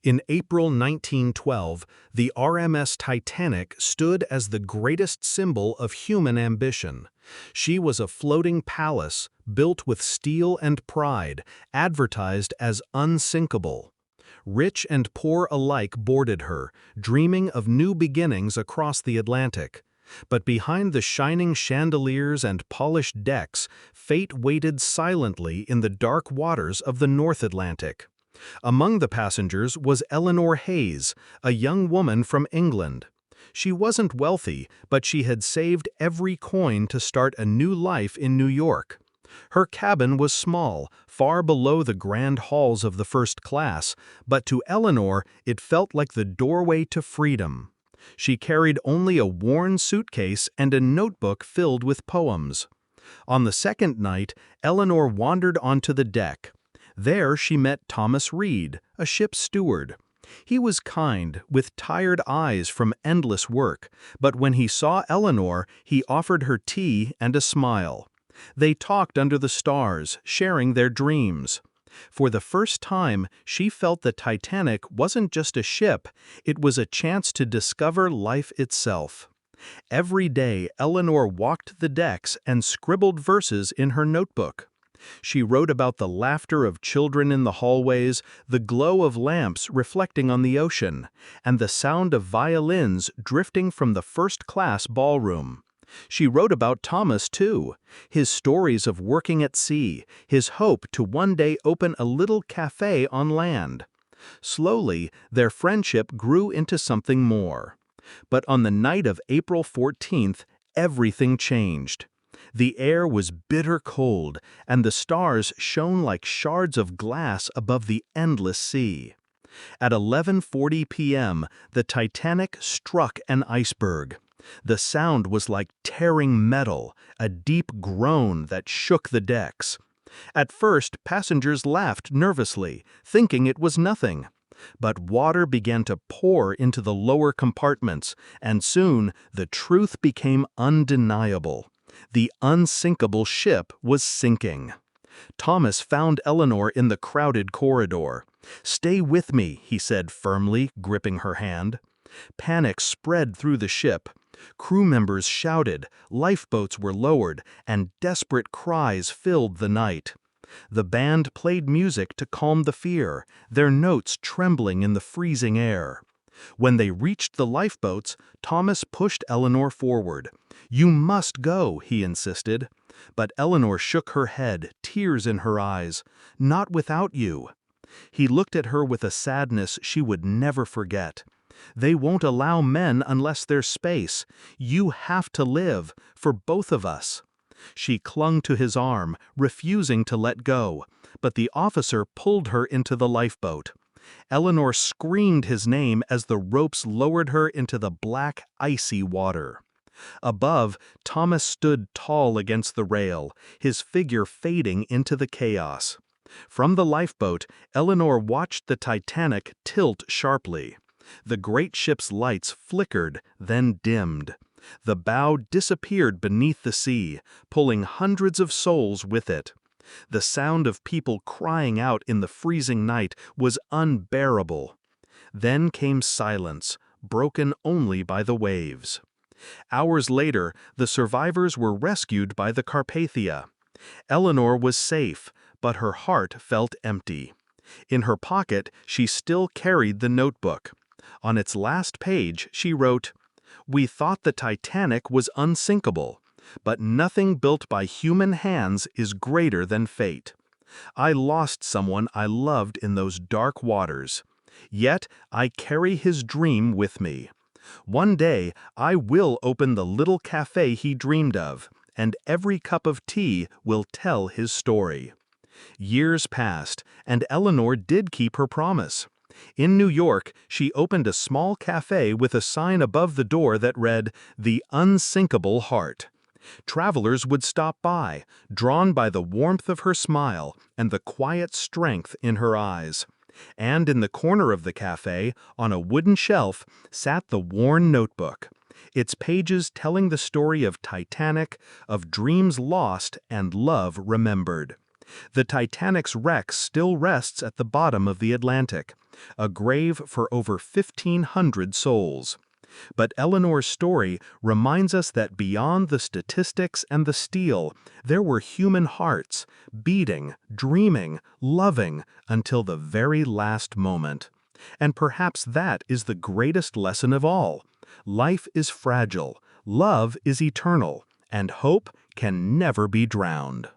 In April 1912, the RMS Titanic stood as the greatest symbol of human ambition. She was a floating palace, built with steel and pride, advertised as unsinkable. Rich and poor alike boarded her, dreaming of new beginnings across the Atlantic. But behind the shining chandeliers and polished decks, fate waited silently in the dark waters of the North Atlantic. Among the passengers was Eleanor Hayes, a young woman from England. She wasn't wealthy, but she had saved every coin to start a new life in New York. Her cabin was small, far below the grand halls of the first class, but to Eleanor it felt like the doorway to freedom. She carried only a worn suitcase and a notebook filled with poems. On the second night, Eleanor wandered onto the deck. There she met Thomas Reed, a ship's steward. He was kind, with tired eyes from endless work, but when he saw Eleanor, he offered her tea and a smile. They talked under the stars, sharing their dreams. For the first time, she felt the Titanic wasn't just a ship, it was a chance to discover life itself. Every day, Eleanor walked the decks and scribbled verses in her notebook. She wrote about the laughter of children in the hallways, the glow of lamps reflecting on the ocean, and the sound of violins drifting from the first-class ballroom. She wrote about Thomas, too, his stories of working at sea, his hope to one day open a little cafe on land. Slowly, their friendship grew into something more. But on the night of April 14th, everything changed. The air was bitter cold, and the stars shone like shards of glass above the endless sea. At 11:40 p.m., the Titanic struck an iceberg. The sound was like tearing metal, a deep groan that shook the decks. At first, passengers laughed nervously, thinking it was nothing. But water began to pour into the lower compartments, and soon the truth became undeniable. The unsinkable ship was sinking. Thomas found Eleanor in the crowded corridor. "Stay with me," he said firmly, gripping her hand. Panic spread through the ship. Crew members shouted, lifeboats were lowered, and desperate cries filled the night. The band played music to calm the fear, their notes trembling in the freezing air. When they reached the lifeboats, Thomas pushed Eleanor forward. "You must go," he insisted. But Eleanor shook her head, tears in her eyes. "Not without you." He looked at her with a sadness she would never forget. "They won't allow men unless there's space. You have to live, for both of us." She clung to his arm, refusing to let go, but the officer pulled her into the lifeboat. Eleanor screamed his name as the ropes lowered her into the black, icy water. Above, Thomas stood tall against the rail, his figure fading into the chaos. From the lifeboat, Eleanor watched the Titanic tilt sharply. The great ship's lights flickered, then dimmed. The bow disappeared beneath the sea, pulling hundreds of souls with it. The sound of people crying out in the freezing night was unbearable. Then came silence, broken only by the waves. Hours later, the survivors were rescued by the Carpathia. Eleanor was safe, but her heart felt empty. In her pocket, she still carried the notebook. On its last page, she wrote, "We thought the Titanic was unsinkable, but nothing built by human hands is greater than fate. I lost someone I loved in those dark waters. Yet I carry his dream with me. One day I will open the little cafe he dreamed of, and every cup of tea will tell his story." Years passed, and Eleanor did keep her promise. In New York, she opened a small cafe with a sign above the door that read, "The Unsinkable Heart." Travelers would stop by, drawn by the warmth of her smile and the quiet strength in her eyes. And in the corner of the cafe, on a wooden shelf, sat the worn notebook, its pages telling the story of Titanic, of dreams lost and love remembered. The Titanic's wreck still rests at the bottom of the Atlantic, a grave for over 1,500 souls. But Eleanor's story reminds us that beyond the statistics and the steel, there were human hearts, beating, dreaming, loving, until the very last moment. And perhaps that is the greatest lesson of all. Life is fragile, love is eternal, and hope can never be drowned.